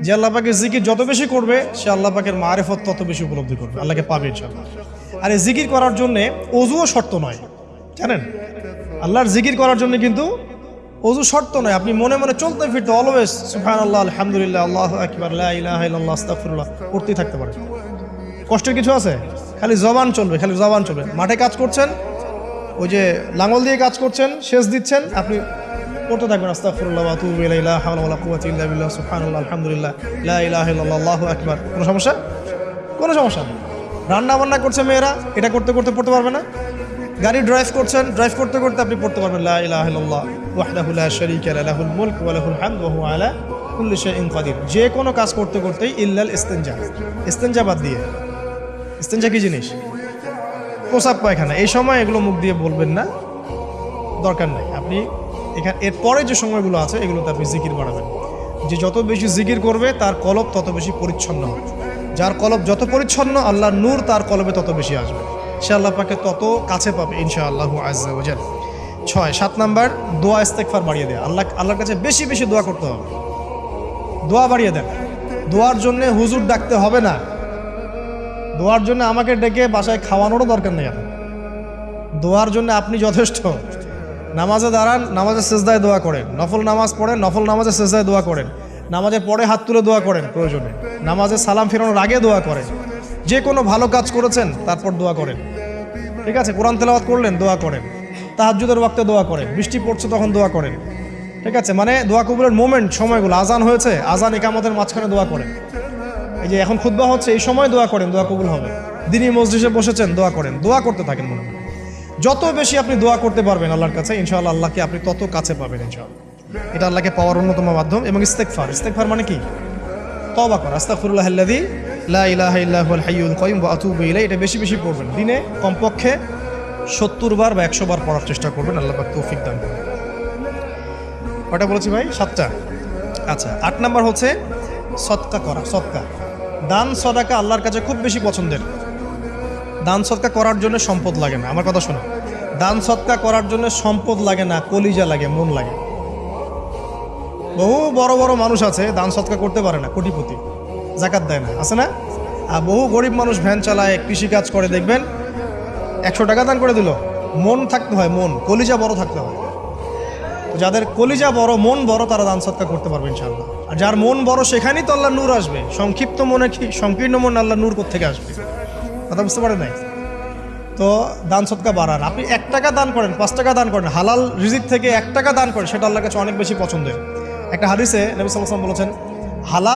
যে আল্লাহ পাকের জিকির যত বেশি করবে সে আল্লাহ পাকের মারিফত তত বেশি উপলব্ধি করবে, আল্লাহকে পাবে ইনশাআল্লাহ। আর এই জিকির করার জন্যে অজুও শর্ত নয়, জানেন? আল্লাহর জিকির করার জন্য কিন্তু অজু শর্ত নয়। আপনি মনে মনে চলতে ফিরতে অলওয়েজ সুবহানাল্লাহ, আলহামদুলিল্লাহ, আল্লাহু আকবার, লা ইলাহা ইল্লাল্লাহ, আস্তাগফিরুল্লাহ করতেই থাকতে পারেন। কষ্টের কিছু আছে? খালি জবান চলবে, খালি জবান চলবে। মাঠে কাজ করছেন, ওই যে লাঙল দিয়ে কাজ করছেন, সেচ দিচ্ছেন, আপনি পড়তে থাকবেন আস্তাগফিরুল্লাহ ওয়া আতুবু ইলাইহি, লা হাওলা ওয়ালা কুওয়াতা ইল্লা বিল্লাহ, সুবহানাল্লাহ, আলহামদুলিল্লাহ, লা ইলাহা ইল্লাল্লাহ, আল্লাহু আকবার। কোনো সমস্যা? কোনো সমস্যা নেই। রান্না বান্না করছে মেয়েরা, এটা করতে করতে পড়তে পারবে না? গাড়ি ড্রাইভ করছেন, ড্রাইভ করতে করতে আপনি পড়তে পারবেন লা ইলাহা ইল্লাল্লাহ ওয়াহদাহু লা শারীকা লাহু, লাহুল মুলকু ওয়া লাহুল হামদু ওয়া হুয়া আলা কুল্লি শাইইন কাদির। যে কোনো কাজ করতে করতেই ইল্লাল ইস্তিনজা, ইস্তিনজা বাদ দিয়ে। ইস্তিনজা কি জিনিস? প্রসাব পায়খানা। এই সময় এগুলো মুখ দিয়ে বলবেন না, দরকার নাই। আপনি এখানে এরপরে যে সময়গুলো আছে এগুলোতে আপনি জিকির বাড়াবেন। যে যত বেশি জিকির করবে তার কলব তত বেশি পরিচ্ছন্ন হবে। যার কলব যত পরিচ্ছন্ন, আল্লাহর নূর তার কলবে তত বেশি আসবে, সে আল্লাহ পাকে তত কাছে পাবে ইনশাআল্লাহ আযজা ওয়া জাল। 7 নাম্বার, দোয়া ইস্তেগফার বাড়িয়ে দেয়। আল্লাহর কাছে বেশি বেশি দোয়া করতে হবে। দোয়া বাড়িয়ে দেন। দোয়ার জন্য হুজুর ডাকতে হবে না, দোয়ার জন্য আমাকে ডেকে বাসায় খাওয়ানোরও দরকার নেই। আপনার দোয়ার জন্য আপনি যথেষ্ট। নামাজে দাঁড়ান, নামাজে সেজদায় দোয়া করেন। নফল নামাজ পড়েন, নফল নামাজে সেজদায় দোয়া করেন। নামাজে পড়ে হাত তুলে দোয়া করেন প্রয়োজনে। নামাজে সালাম ফেরানোর আগে দোয়া করেন। যে কোনো ভালো কাজ করেছেন তারপর দোয়া করেন, ঠিক আছে? কোরআন তেলাওয়াত করলেন, দোয়া করেন। তাহাজ্জুদের ওয়াক্তে দোয়া করেন। বৃষ্টি পড়ছে তখন দোয়া করেন, ঠিক আছে? মানে দোয়া কবুলের মোমেন্ট, সময়গুলো, আজান হয়েছে, আজান ইকামতের মাঝখানে দোয়া করেন। এই যে এখন খুতবা হচ্ছে, এই সময় দোয়া করেন, দোয়া কবুল হবে। দিনী মসজিদে বসেছেন, দোয়া করেন, দোয়া করতে থাকেন মনে মনে। যত বেশি আপনি দোয়া করতে পারবেন আল্লাহর কাছে, ইনশাআল্লাহ আল্লাহকে আপনি তত কাছে পাবেন ইনশাআল্লাহ। এটা আল্লাহকে পাওয়ার অন্যতম মাধ্যম। এবং ইস্তেগফার, ইস্তেগফার মানে কি? তওবা করা। আস্তাগফিরুল্লাহাল্লাযী লা ইলাহা ইল্লা হুয়াল হাইয়ুল কাইয়ুম ওয়া আতুবু ইলাইহি। এটা বেশি বেশি পড়বেন। দিনে কমপক্ষে 70 বার বা 100 বার পড়ার চেষ্টা করবেন। আল্লাহ পাক তৌফিক দান করুন। কয়টা বলেছি ভাই? 7টা। আচ্ছা, 8 নাম্বার হচ্ছে সদকা করা। সদকা, দান সদাকা আল্লাহর কাছে খুব বেশি পছন্দের। দান সদকা করার জন্য সম্পদ লাগে না, আমার কথা শোনো। দান সদকা করার জন্য সম্পদ লাগে না, কলিজা লাগে, মন লাগে। বহু বড় বড় মানুষ আছে দান সদকা করতে পারে না, কোটিপতি, যাকাত দেয় না, আছে না? আর বহু গরিব মানুষ ভ্যান চালায়, কৃষিকাজ করে, দেখবেন 100 টাকা দান করে দিল। মন থাকতে হয়, মন, কলিজা বড় থাকতে হয়। তো যাদের কলিজা বড়, মন বড়, তারা দান সদকা করতে পারবে ইনশাআল্লাহ। আর যার মন বড় সেখানেই তো আল্লাহ নূর আসবে। সংক্ষিপ্ত মনে কি, সংকীর্ণ মন আল্লাহ নূর কোত্থেকে আসবে? কথা বুঝতে পারেন নাই? তো দান সদকা বাড়ান। আপনি 1 টাকা দান করেন, 5 টাকা দান করেন, হালাল রিজিক থেকে 1 টাকা দান করেন, সেটা আল্লাহর কাছে অনেক বেশি পছন্দের। একটা হাদিসে নবী সাল্লাল্লাহু আলাইহি ওয়াসাল্লাম বলেছেন, হালাল